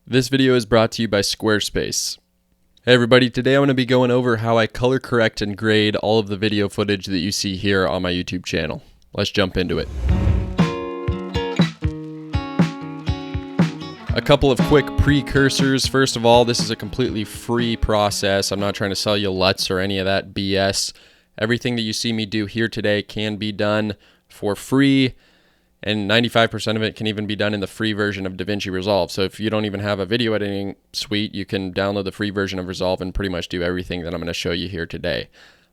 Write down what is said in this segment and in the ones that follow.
This video is brought to you by Squarespace. Hey everybody, today I'm going to be going over how I color correct and grade all of the video footage that you see here on my YouTube channel. Let's jump into it. A couple of quick precursors. First of all, this is a completely free process. I'm not trying to sell you LUTs or any of that BS. Everything that you see me do here today can be done for free, and 95% of it can even be done in the free version of DaVinci Resolve. So if you don't even have a video editing suite, you can download the free version of Resolve and pretty much do everything that I'm going to show you here today.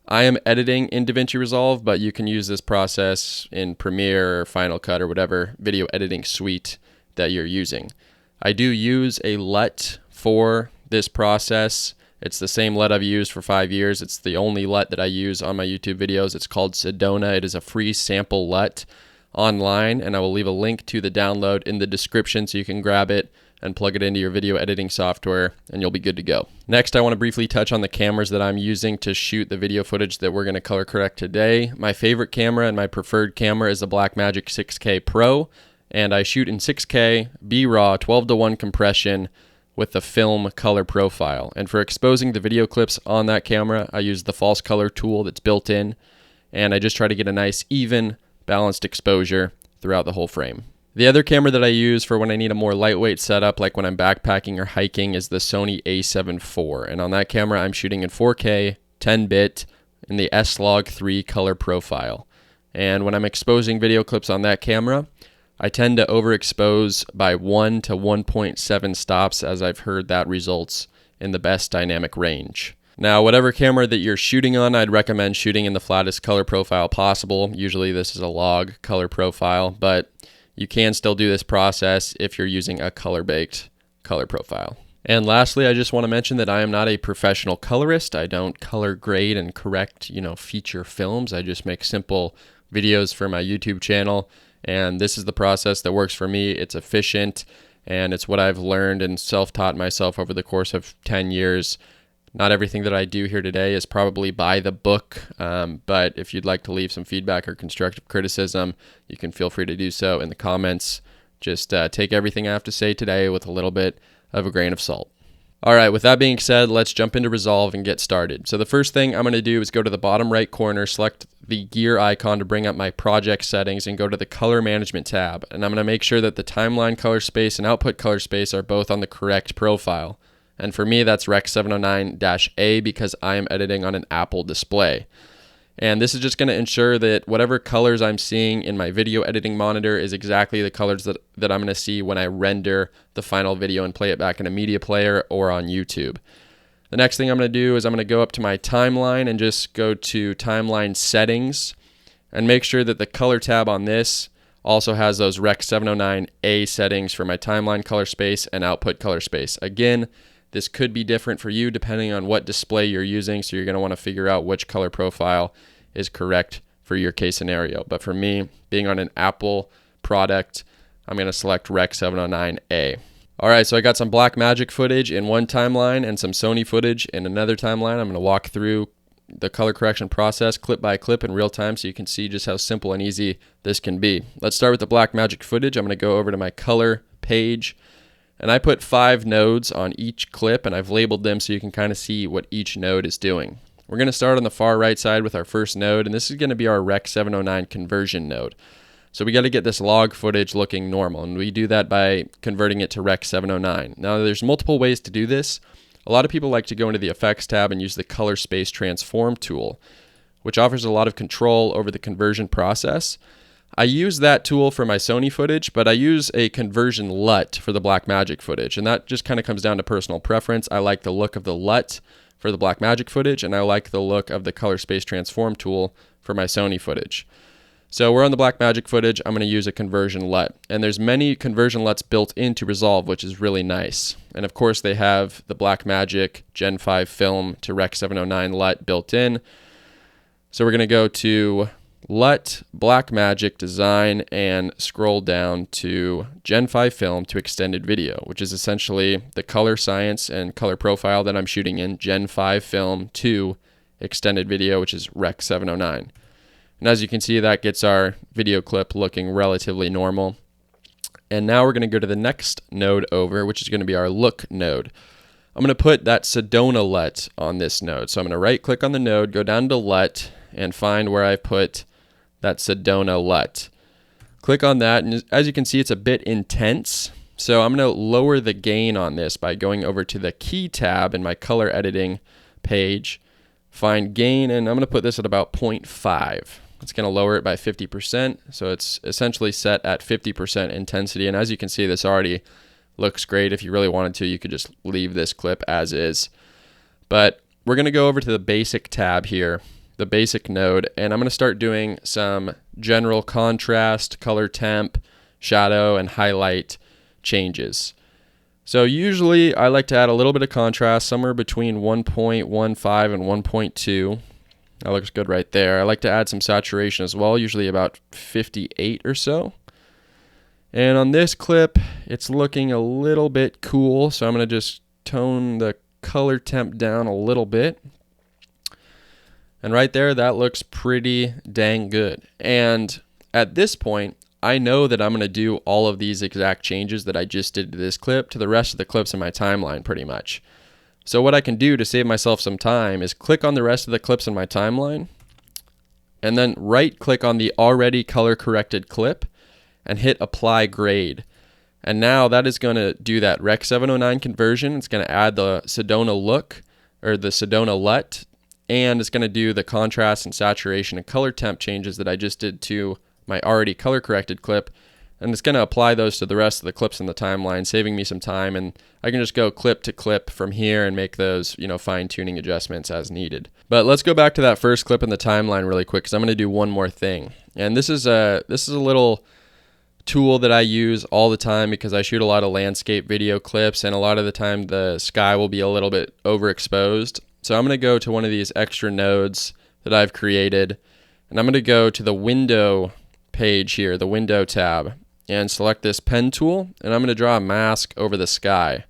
I am editing in DaVinci Resolve, but you can use this process in Premiere or Final Cut or whatever video editing suite that you're using. I do use a LUT for this process. It's the same LUT I've used for 5 years. It's the only LUT that I use on my YouTube videos. It's called Sedona. It is a free sample LUT online, and I will leave a link to the download in the description so you can grab it and plug it into your video editing software and you'll be good to go. Next, I want to briefly touch on the cameras that I'm using to shoot the video footage that we're going to color correct today. My favorite camera and my preferred camera is the Blackmagic 6K Pro, and I shoot in 6K BRAW 12:1 compression with the film color profile. And for exposing the video clips on that camera, I use the false color tool that's built in, and I just try to get a nice even balanced exposure throughout the whole frame. The other camera that I use for when I need a more lightweight setup, like when I'm backpacking or hiking, is the Sony a7iv IV. And on that camera, I'm shooting in 4K, 10-bit, in the S-Log3 color profile. And when I'm exposing video clips on that camera, I tend to overexpose by 1 to 1.7 stops, as I've heard that results in the best dynamic range. Now, whatever camera that you're shooting on, I'd recommend shooting in the flattest color profile possible. Usually this is a log color profile, but you can still do this process if you're using a color-baked color profile. And lastly, I just want to mention that I am not a professional colorist. I don't color grade and correct, feature films. I just make simple videos for my YouTube channel, and this is the process that works for me. It's efficient, and it's what I've learned and self-taught myself over the course of 10 years. Not everything that I do here today is probably by the book, but if you'd like to leave some feedback or constructive criticism, you can feel free to do so in the comments. Just take everything I have to say today with a little bit of a grain of salt. All right, with that being said, let's jump into Resolve and get started. So the first thing I'm going to do is go to the bottom right corner, select the gear icon to bring up my project settings, and go to the color management tab. And I'm going to make sure that the timeline color space and output color space are both on the correct profile. And for me, that's Rec. 709-A because I am editing on an Apple display. And this is just going to ensure that whatever colors I'm seeing in my video editing monitor is exactly the colors that I'm going to see when I render the final video and play it back in a media player or on YouTube. The next thing I'm going to do is I'm going to go up to my timeline and just go to timeline settings and make sure that the color tab on this also has those Rec. 709-A settings for my timeline color space and output color space. Again, this could be different for you depending on what display you're using, so you're going to want to figure out which color profile is correct for your case scenario. But for me, being on an Apple product, I'm going to select Rec. 709-A. All right, so I got some Blackmagic footage in one timeline and some Sony footage in another timeline. I'm going to walk through the color correction process clip by clip in real time so you can see just how simple and easy this can be. Let's start with the Blackmagic footage. I'm going to go over to my color page, and I put 5 nodes on each clip, and I've labeled them so you can kind of see what each node is doing. We're going to start on the far right side with our first node, and this is going to be our Rec. 709 conversion node. So we got to get this log footage looking normal, and we do that by converting it to Rec. 709. Now there's multiple ways to do this. A lot of people like to go into the Effects tab and use the Color Space Transform tool, which offers a lot of control over the conversion process. I use that tool for my Sony footage, but I use a conversion LUT for the Blackmagic footage, and that just kind of comes down to personal preference. I like the look of the LUT for the Blackmagic footage, and I like the look of the Color Space Transform tool for my Sony footage. So we're on the Blackmagic footage. I'm going to use a conversion LUT, and there's many conversion LUTs built into Resolve, which is really nice. And of course, they have the Blackmagic Gen 5 film to Rec. 709 LUT built in. So we're going to go to LUT, Blackmagic Design, and scroll down to Gen 5 Film to Extended Video, which is essentially the color science and color profile that I'm shooting in Gen 5 Film to Extended Video, which is Rec. 709. And as you can see, that gets our video clip looking relatively normal. And now we're going to go to the next node over, which is going to be our look node. I'm going to put that Sedona LUT on this node. So I'm going to right click on the node, go down to LUT, and find where I put that Sedona LUT. Click on that, and as you can see, it's a bit intense. So I'm going to lower the gain on this by going over to the key tab in my color editing page, find gain, and I'm going to put this at about 0.5. It's going to lower it by 50%, so it's essentially set at 50% intensity. And as you can see, this already looks great. If you really wanted to, you could just leave this clip as is. But we're going to go over to the basic tab here, the basic node, and I'm going to start doing some general contrast, color temp, shadow, and highlight changes. So usually I like to add a little bit of contrast, somewhere between 1.15 and 1.2. That looks good right there. I like to add some saturation as well, usually about 58 or so. And on this clip, it's looking a little bit cool, so I'm going to just tone the color temp down a little bit. And right there, that looks pretty dang good. And at this point, I know that I'm going to do all of these exact changes that I just did to this clip to the rest of the clips in my timeline pretty much. So what I can do to save myself some time is click on the rest of the clips in my timeline and then right click on the already color corrected clip and hit apply grade. And now that is going to do that Rec 709 conversion. It's going to add the Sedona look or the Sedona LUT, and it's going to do the contrast and saturation and color temp changes that I just did to my already color corrected clip. And it's going to apply those to the rest of the clips in the timeline, saving me some time. And I can just go clip to clip from here and make those, fine-tuning adjustments as needed. But let's go back to that first clip in the timeline really quick, because I'm going to do one more thing. And this is a little tool that I use all the time because I shoot a lot of landscape video clips, and a lot of the time the sky will be a little bit overexposed. So I'm going to go to one of these extra nodes that I've created, and I'm going to go to the window page here, the window tab, and select this pen tool, and I'm going to draw a mask over the sky,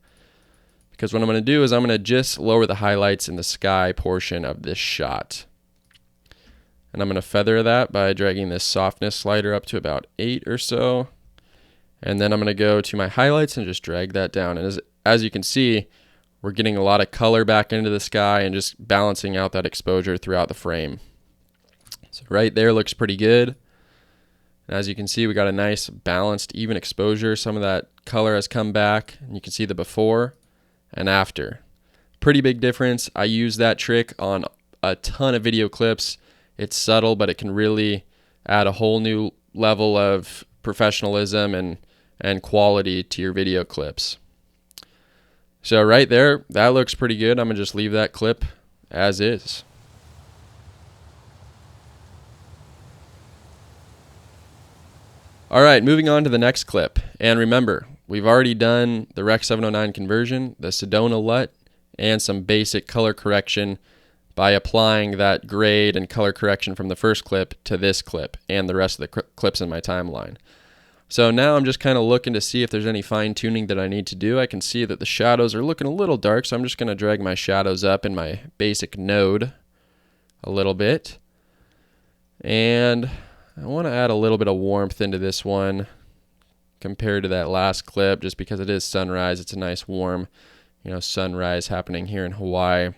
because what I'm going to do is I'm going to just lower the highlights in the sky portion of this shot. And I'm going to feather that by dragging this softness slider up to about 8 or so. And then I'm going to go to my highlights and just drag that down. And as you can see, we're getting a lot of color back into the sky and just balancing out that exposure throughout the frame. So right there looks pretty good. And as you can see, we got a nice balanced, even exposure. Some of that color has come back, and you can see the before and after. Pretty big difference. I use that trick on a ton of video clips. It's subtle, but it can really add a whole new level of professionalism and quality to your video clips. So right there, that looks pretty good. I'm going to just leave that clip as is. All right, moving on to the next clip. And remember, we've already done the Rec 709 conversion, the Sedona LUT, and some basic color correction by applying that grade and color correction from the first clip to this clip and the rest of the clips in my timeline. So now I'm just kind of looking to see if there's any fine tuning that I need to do. I can see that the shadows are looking a little dark, so I'm just going to drag my shadows up in my basic node a little bit. And I want to add a little bit of warmth into this one compared to that last clip, just because it is sunrise. It's a nice warm, sunrise happening here in Hawaii.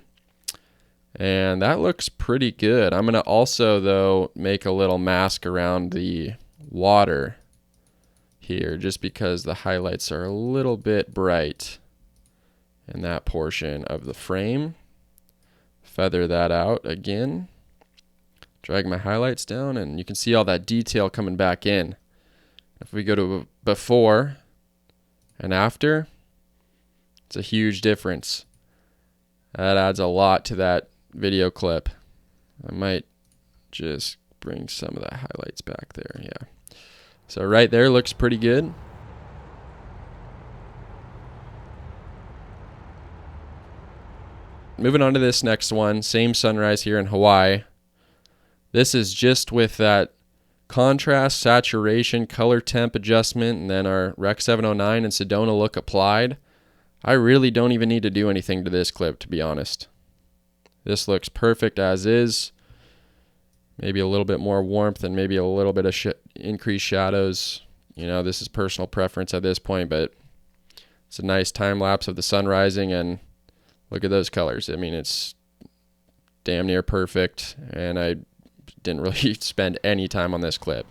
And that looks pretty good. I'm going to also, though, make a little mask around the water here, just because the highlights are a little bit bright in that portion of the frame. Feather that out again. Drag my highlights down, and you can see all that detail coming back in. If we go to before and after, it's a huge difference. That adds a lot to that video clip. I might just bring some of the highlights back there. Yeah. So right there looks pretty good. Moving on to this next one, same sunrise here in Hawaii. This is just with that contrast, saturation, color temp adjustment, and then our Rec 709 and Sedona look applied. I really don't even need to do anything to this clip, to be honest. This looks perfect as is. Maybe a little bit more warmth and maybe a little bit of increased shadows You know, this is personal preference at this point, but it's a nice time lapse of the sun rising, and look at those colors. I mean, it's damn near perfect, and I didn't really spend any time on this clip.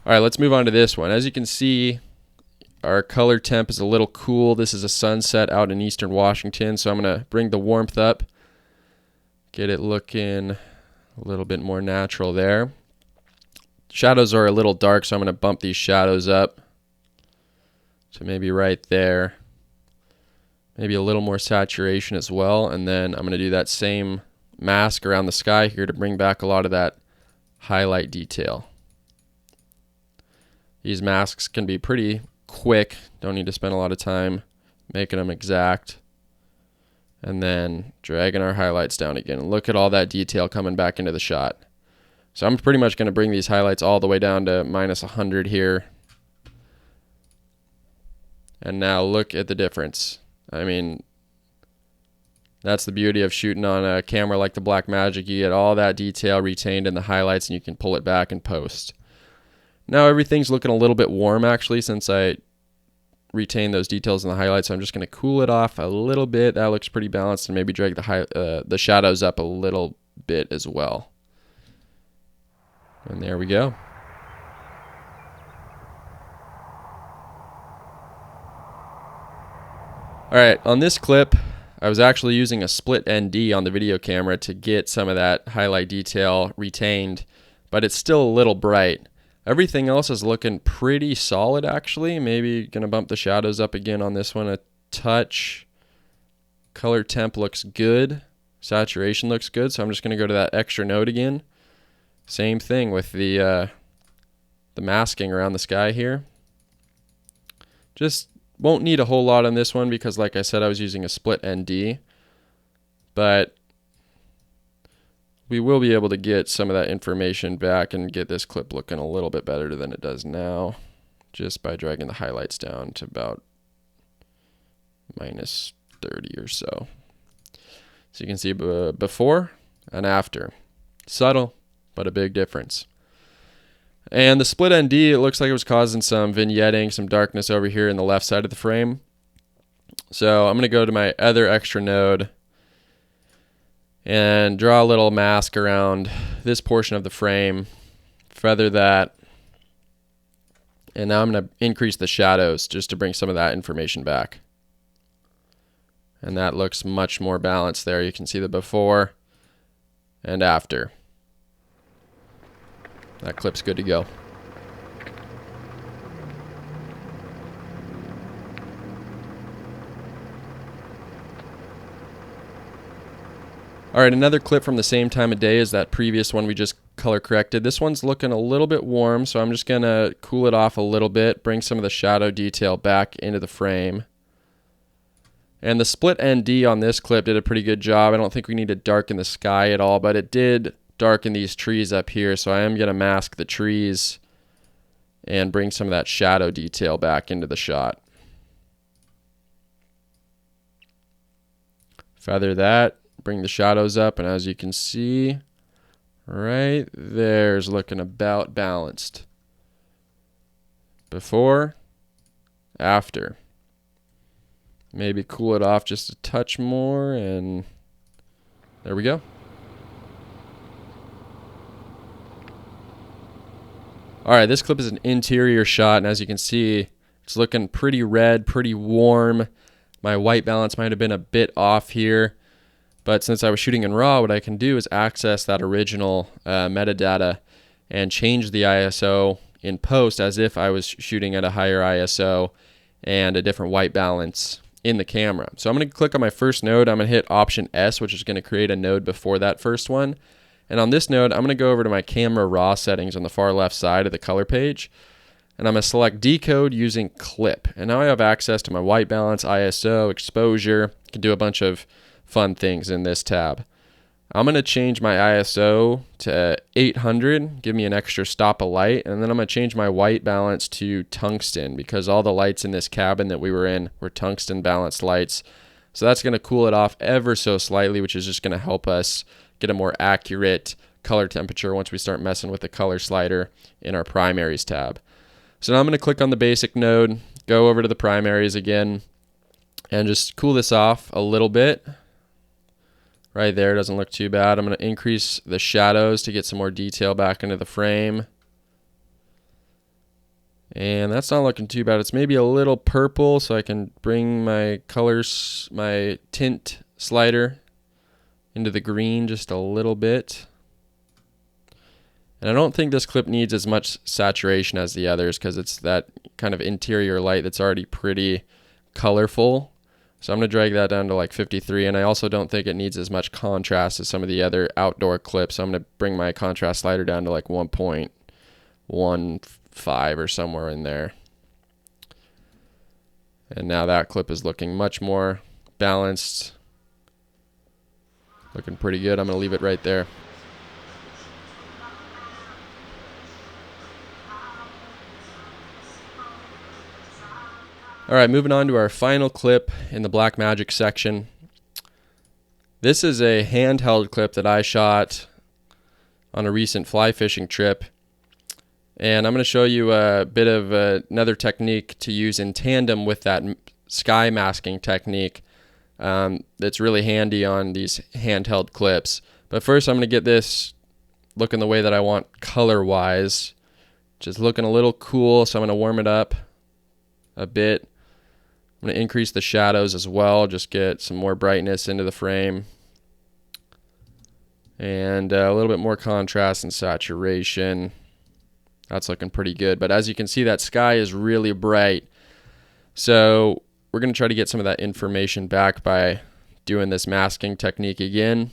All right, let's move on to this one. As you can see, our color temp is a little cool. This is a sunset out in eastern Washington, so I'm going to bring the warmth up, get it looking a little bit more natural there. Shadows are a little dark, so I'm going to bump these shadows up to maybe right there. Maybe a little more saturation as well, and then I'm going to do that same mask around the sky here to bring back a lot of that highlight detail. These masks can be pretty quick, don't need to spend a lot of time making them exact. And then dragging our highlights down again. And look at all that detail coming back into the shot. So I'm pretty much going to bring these highlights all the way down to -100 here. And now look at the difference. I mean, that's the beauty of shooting on a camera like the Blackmagic. You get all that detail retained in the highlights, and you can pull it back in post. Now everything's looking a little bit warm actually, since I retained those details in the highlights. So I'm just going to cool it off a little bit. That looks pretty balanced, and maybe drag the shadows up a little bit as well. And there we go. All right, on this clip, I was actually using a split ND on the video camera to get some of that highlight detail retained, but it's still a little bright. Everything else is looking pretty solid actually. Maybe gonna bump the shadows up again on this one a touch. Color temp looks good. Saturation looks good, so I'm just gonna go to that extra node again. Same thing with the masking around the sky here. Just won't need a whole lot on this one because, like I said, I was using a split ND, but we will be able to get some of that information back and get this clip looking a little bit better than it does now, just by dragging the highlights down to about -30 or so. So you can see before and after. Subtle, but a big difference. And the split ND, it looks like it was causing some vignetting, some darkness over here in the left side of the frame. So I'm going to go to my other extra node and draw a little mask around this portion of the frame, feather that, and now I'm going to increase the shadows just to bring some of that information back. And that looks much more balanced there. You can see the before and after. That clip's good to go. All right, another clip from the same time of day as that previous one we just color corrected. This one's looking a little bit warm, so I'm just gonna cool it off a little bit, bring some of the shadow detail back into the frame. And the split ND on this clip did a pretty good job. I don't think we need to darken the sky at all, but it did darken these trees up here, so I am gonna mask the trees and bring some of that shadow detail back into the shot. Feather that. Bring the shadows up, and as you can see, right there's looking about balanced. Before, after. Maybe cool it off just a touch more, and there we go. All right, this clip is an interior shot, and as you can see, it's looking pretty red, pretty warm. My white balance might have been a bit off here. But since I was shooting in RAW, what I can do is access that original metadata and change the ISO in post as if I was shooting at a higher ISO and a different white balance in the camera. So I'm going to click on my first node. I'm going to hit Option S, which is going to create a node before that first one. And on this node, I'm going to go over to my camera RAW settings on the far left side of the color page. And I'm going to select Decode using Clip. And now I have access to my white balance, ISO, exposure. I can do a bunch of fun things in this tab. I'm going to change my ISO to 800, give me an extra stop of light, and then I'm going to change my white balance to tungsten because all the lights in this cabin that we were in were tungsten balanced lights. So that's going to cool it off ever so slightly, which is just going to help us get a more accurate color temperature once we start messing with the color slider in our primaries tab. So now I'm going to click on the basic node, go over to the primaries again, and just cool this off a little bit. Right there, doesn't look too bad. I'm going to increase the shadows to get some more detail back into the frame. And that's not looking too bad. It's maybe a little purple, so I can bring my colors, my tint slider into the green just a little bit. And I don't think this clip needs as much saturation as the others because it's that kind of interior light that's already pretty colorful. So I'm going to drag that down to like 53, and I also don't think it needs as much contrast as some of the other outdoor clips. So I'm going to bring my contrast slider down to like 1.15 or somewhere in there. And now that clip is looking much more balanced. Looking pretty good. I'm going to leave it right there. All right, moving on to our final clip in the Blackmagic section. This is a handheld clip that I shot on a recent fly fishing trip. And I'm going to show you a bit of another technique to use in tandem with that sky masking technique that's really handy on these handheld clips. But first I'm going to get this looking the way that I want color-wise. Just looking a little cool, so I'm going to warm it up a bit. I'm going to increase the shadows as well, just get some more brightness into the frame. And a little bit more contrast and saturation. That's looking pretty good. But as you can see, that sky is really bright. So we're going to try to get some of that information back by doing this masking technique again.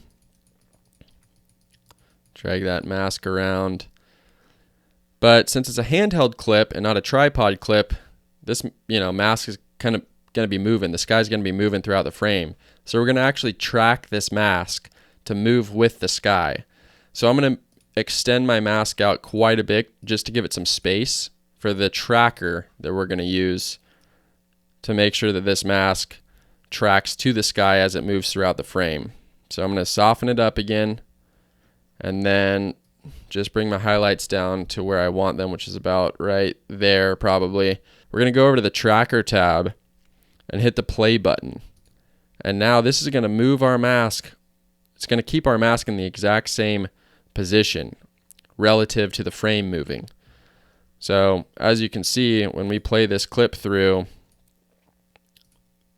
Drag that mask around. But since it's a handheld clip and not a tripod clip, this mask is kind of going to be moving. The sky's going to be moving throughout the frame. So we're going to actually track this mask to move with the sky. So I'm going to extend my mask out quite a bit just to give it some space for the tracker that we're going to use to make sure that this mask tracks to the sky as it moves throughout the frame. So I'm going to soften it up again and then just bring my highlights down to where I want them, which is about right there probably. We're going to go over to the tracker tab and hit the play button. And now this is going to move our mask. It's going to keep our mask in the exact same position relative to the frame moving. So as you can see, when we play this clip through,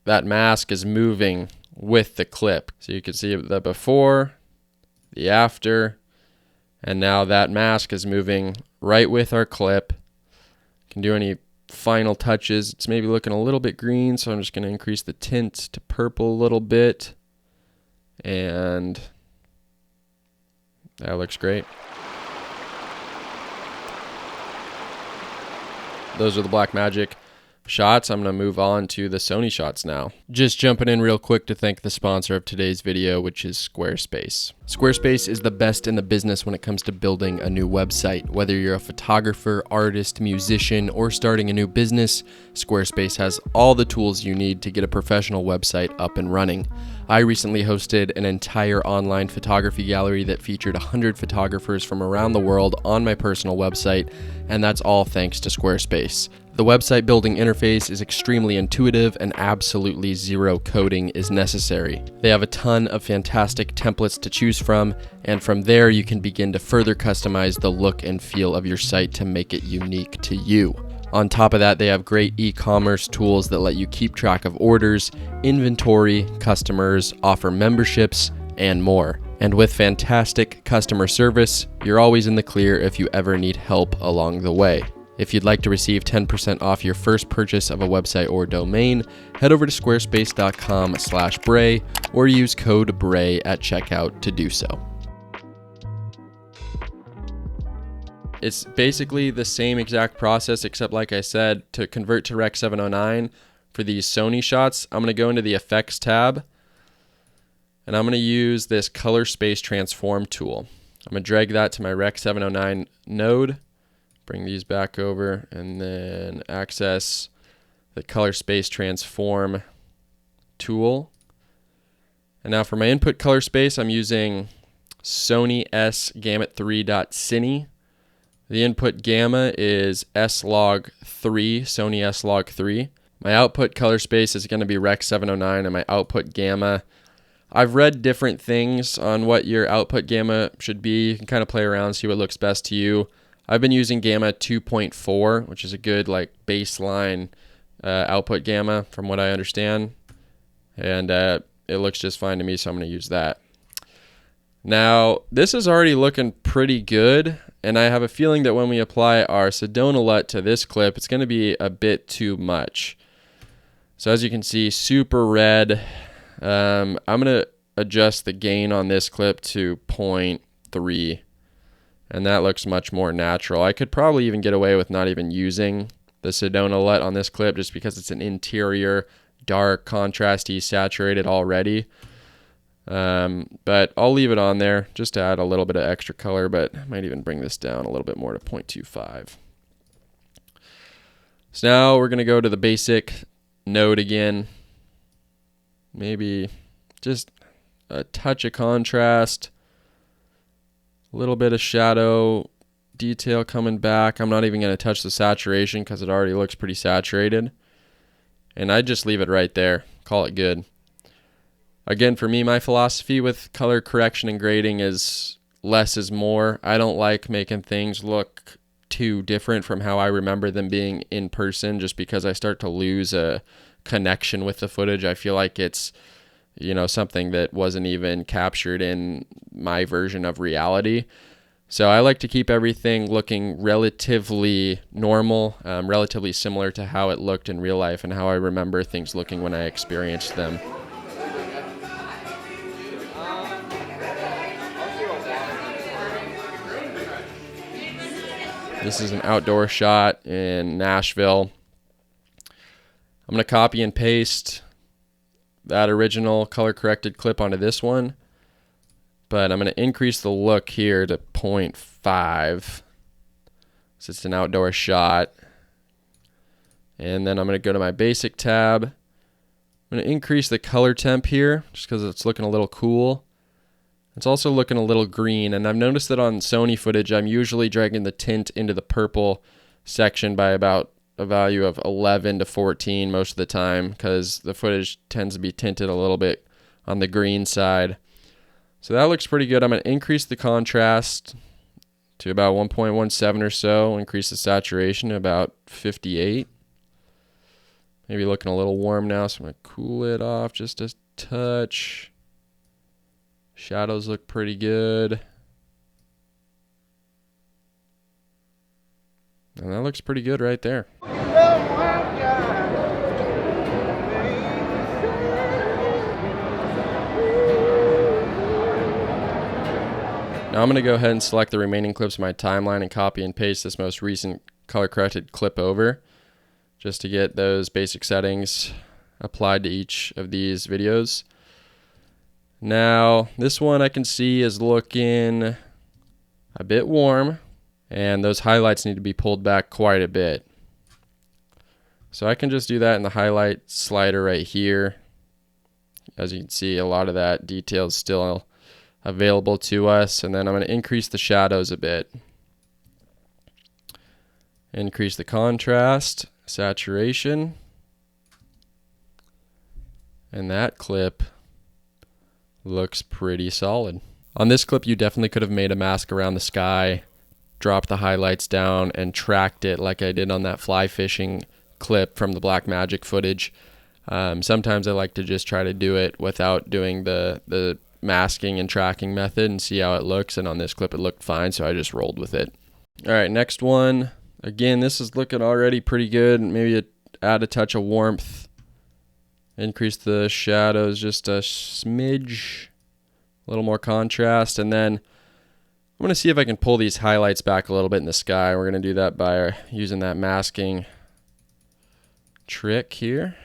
that mask is moving with the clip. So you can see the before, the after, and now that mask is moving right with our clip. Can do any final touches. It's maybe looking a little bit green, so I'm just going to increase the tint to purple a little bit. And that looks great. Those are the Blackmagic shots. I'm going to move on to the Sony shots now. Just jumping in real quick to thank the sponsor of today's video, which is Squarespace. Squarespace is the best in the business when it comes to building a new website. Whether you're a photographer, artist, musician, or starting a new business, Squarespace has all the tools you need to get a professional website up and running. I recently hosted an entire online photography gallery that featured 100 photographers from around the world on my personal website, and that's all thanks to Squarespace. The website building interface is extremely intuitive and absolutely zero coding is necessary. They have a ton of fantastic templates to choose from, and from there you can begin to further customize the look and feel of your site to make it unique to you. On top of that, they have great e-commerce tools that let you keep track of orders, inventory, customers, offer memberships, and more. And with fantastic customer service, you're always in the clear if you ever need help along the way. If you'd like to receive 10% off your first purchase of a website or domain, head over to squarespace.com/Bray or use code BRAY at checkout to do so. It's basically the same exact process, except like I said, to convert to Rec 709 for these Sony shots, I'm going to go into the Effects tab, and I'm going to use this Color Space Transform tool. I'm going to drag that to my Rec 709 node, bring these back over, and then access the Color Space Transform tool. And now for my input color space, I'm using Sony a7iv.cine. The input gamma is S-log3, Sony S-log3. My output color space is going to be Rec 709, and my output gamma, I've read different things on what your output gamma should be. You can kind of play around, see what looks best to you. I've been using gamma 2.4, which is a good like baseline output gamma from what I understand. And it looks just fine to me, so I'm going to use that. Now, this is already looking pretty good, and I have a feeling that when we apply our Sedona LUT to this clip, it's going to be a bit too much. So as you can see, super red. I'm going to adjust the gain on this clip to 0.3, and that looks much more natural. I could probably even get away with not even using the Sedona LUT on this clip just because it's an interior, dark, contrasty, saturated already. But I'll leave it on there just to add a little bit of extra color, but I might even bring this down a little bit more to 0.25. So now we're going to go to the basic node again. Maybe just a touch of contrast, a little bit of shadow detail coming back. I'm not even going to touch the saturation because it already looks pretty saturated. And I just leave it right there. Call it good. Again, for me, my philosophy with color correction and grading is less is more. I don't like making things look too different from how I remember them being in person, just because I start to lose a connection with the footage. I feel like it's, you know, something that wasn't even captured in my version of reality. So I like to keep everything looking relatively normal, relatively similar to how it looked in real life and how I remember things looking when I experienced them. This is an outdoor shot in Nashville. I'm going to copy and paste that original color corrected clip onto this one, but I'm going to increase the look here to 0.5. So it's an outdoor shot. And then I'm going to go to my basic tab. I'm going to increase the color temp here just because it's looking a little cool. It's also looking a little green, and I've noticed that on Sony footage, I'm usually dragging the tint into the purple section by about a value of 11 to 14 most of the time, because the footage tends to be tinted a little bit on the green side. So that looks pretty good. I'm going to increase the contrast to about 1.17 or so, increase the saturation to about 58. Maybe looking a little warm now, so I'm going to cool it off just a touch. Shadows look pretty good. And that looks pretty good right there. Now I'm going to go ahead and select the remaining clips of my timeline and copy and paste this most recent color corrected clip over, just to get those basic settings applied to each of these videos. Now, this one I can see is looking a bit warm, and those highlights need to be pulled back quite a bit. So I can just do that in the highlight slider right here. As you can see, a lot of that detail is still available to us, and then I'm going to increase the shadows a bit. Increase the contrast, saturation, and that clip looks pretty solid. On this clip, you definitely could have made a mask around the sky, dropped the highlights down, and tracked it like I did on that fly fishing clip from the BlackMagic footage. Sometimes I like to just try to do it without doing the masking and tracking method and see how it looks, and on this clip it looked fine, so I just rolled with it. Alright, next one. Again, this is looking already pretty good. Maybe add a touch of warmth. Increase the shadows just a smidge, a little more contrast, and then I'm going to see if I can pull these highlights back a little bit in the sky. We're going to do that by using that masking trick here.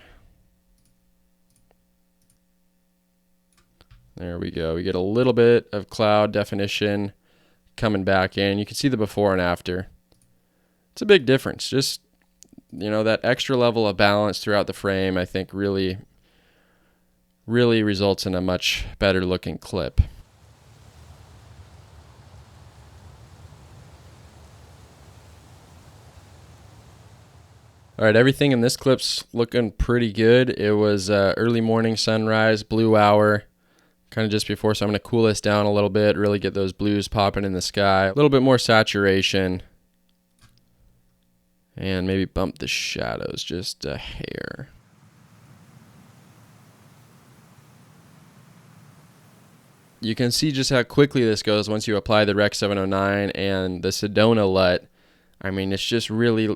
There we go. We get a little bit of cloud definition coming back in. You can see the before and after. It's a big difference. Just, you know, that extra level of balance throughout the frame, I think, really really results in a much better looking clip. All right, everything in this clip's looking pretty good. It was early morning sunrise, blue hour, kind of just before, so I'm going to cool this down a little bit, really get those blues popping in the sky. A little bit more saturation, and maybe bump the shadows just a hair. You can see just how quickly this goes once you apply the Rec 709 and the Sedona LUT. I mean, it's just really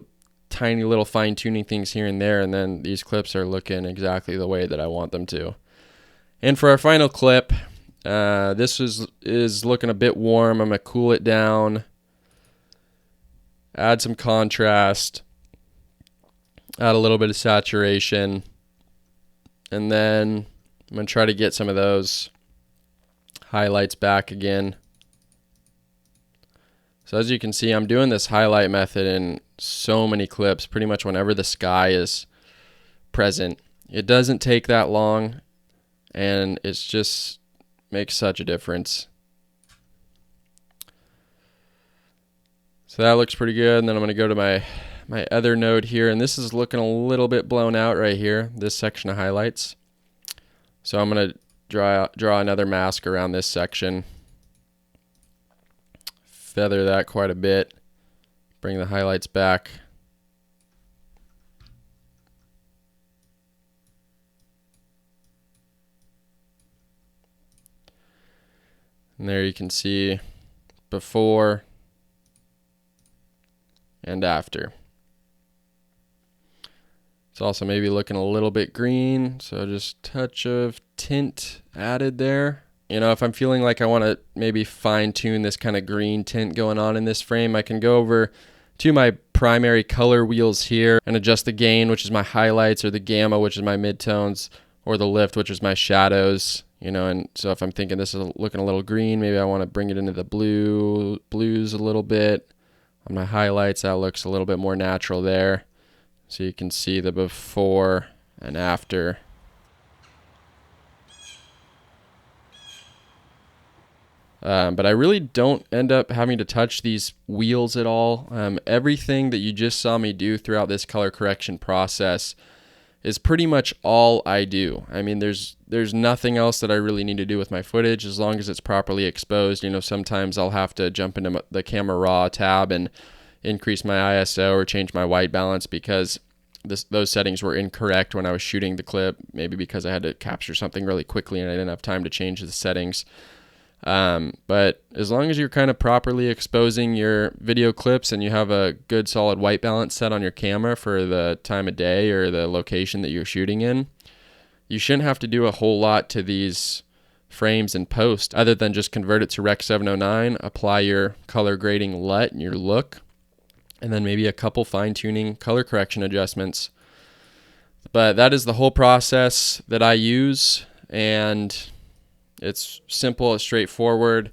tiny little fine-tuning things here and there, and then these clips are looking exactly the way that I want them to. And for our final clip, this is looking a bit warm. I'm going to cool it down, add some contrast, add a little bit of saturation, and then I'm going to try to get some of those highlights back again. So as you can see, I'm doing this highlight method in so many clips, pretty much whenever the sky is present. It doesn't take that long, and it's just makes such a difference. So that looks pretty good, and then I'm going to go to my other node here, and this is looking a little bit blown out right here, this section of highlights. So I'm going to draw another mask around this section. Feather that quite a bit, bring the highlights back. And there you can see before and after. It's also maybe looking a little bit green, so just a touch of tint added there. You know, if I'm feeling like I want to maybe fine-tune this kind of green tint going on in this frame, I can go over to my primary color wheels here and adjust the gain, which is my highlights, or the gamma, which is my midtones, or the lift, which is my shadows. You know, and so if I'm thinking this is looking a little green, maybe I want to bring it into the blues a little bit. On my highlights, that looks a little bit more natural there. So you can see the before and after. But I really don't end up having to touch these wheels at all. Everything that you just saw me do throughout this color correction process is pretty much all I do. I mean, there's nothing else that I really need to do with my footage as long as it's properly exposed. You know, sometimes I'll have to jump into the camera raw tab and increase my ISO or change my white balance because those settings were incorrect when I was shooting the clip, maybe because I had to capture something really quickly and I didn't have time to change the settings. But as long as you're kind of properly exposing your video clips and you have a good solid white balance set on your camera for the time of day or the location that you're shooting in, you shouldn't have to do a whole lot to these frames in post other than just convert it to Rec 709, apply your color grading LUT and your look, and then maybe a couple fine-tuning color correction adjustments. But that is the whole process that I use, and it's simple, it's straightforward,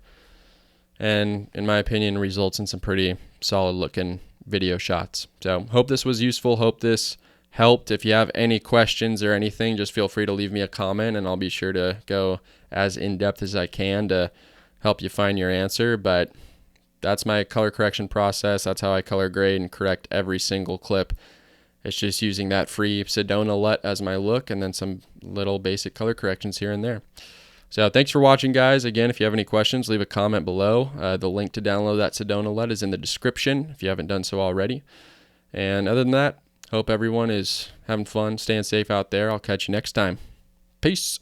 and in my opinion results in some pretty solid looking video shots. So hope this was useful, hope this helped. If you have any questions or anything, just feel free to leave me a comment and I'll be sure to go as in-depth as I can to help you find your answer. But that's my color correction process. That's how I color grade and correct every single clip. It's just using that free Sedona LUT as my look and then some little basic color corrections here and there. So thanks for watching, guys. Again, if you have any questions, leave a comment below. The link to download that Sedona LUT is in the description if you haven't done so already. And other than that, hope everyone is having fun, staying safe out there. I'll catch you next time. Peace.